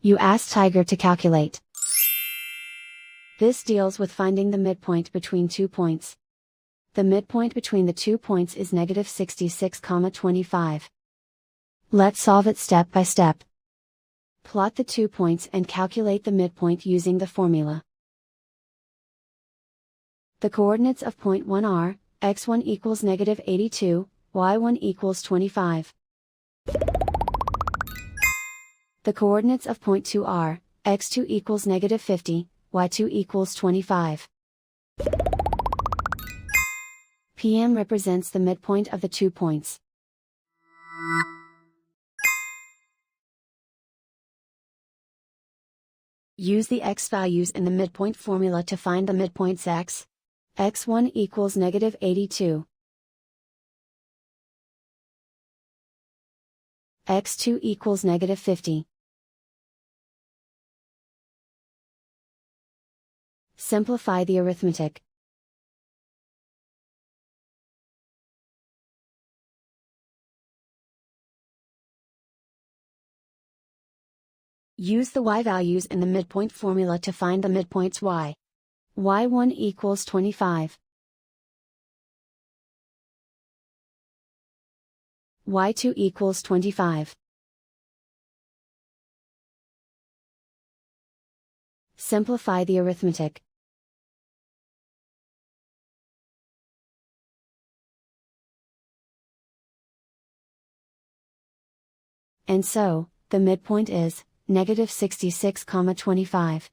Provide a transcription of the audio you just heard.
You ask Tiger to calculate. This deals with finding the midpoint between 2 points. The midpoint between the 2 points is negative 66,25. Let's solve it step by step. Plot the 2 points and calculate the midpoint using the formula. The coordinates of point 1 are, x1 equals negative 82, y1 equals 25. The coordinates of point 2 are, x2 equals negative 50, y2 equals 25. PM represents the midpoint of the 2 points. Use the x values in the midpoint formula to find the midpoints x. x1 equals negative 82. x2 equals negative 50. Simplify the arithmetic. Use the y values in the midpoint formula to find the midpoints y. y1 equals 25. y2 equals 25. Simplify the arithmetic. And so, the midpoint is negative 66,25.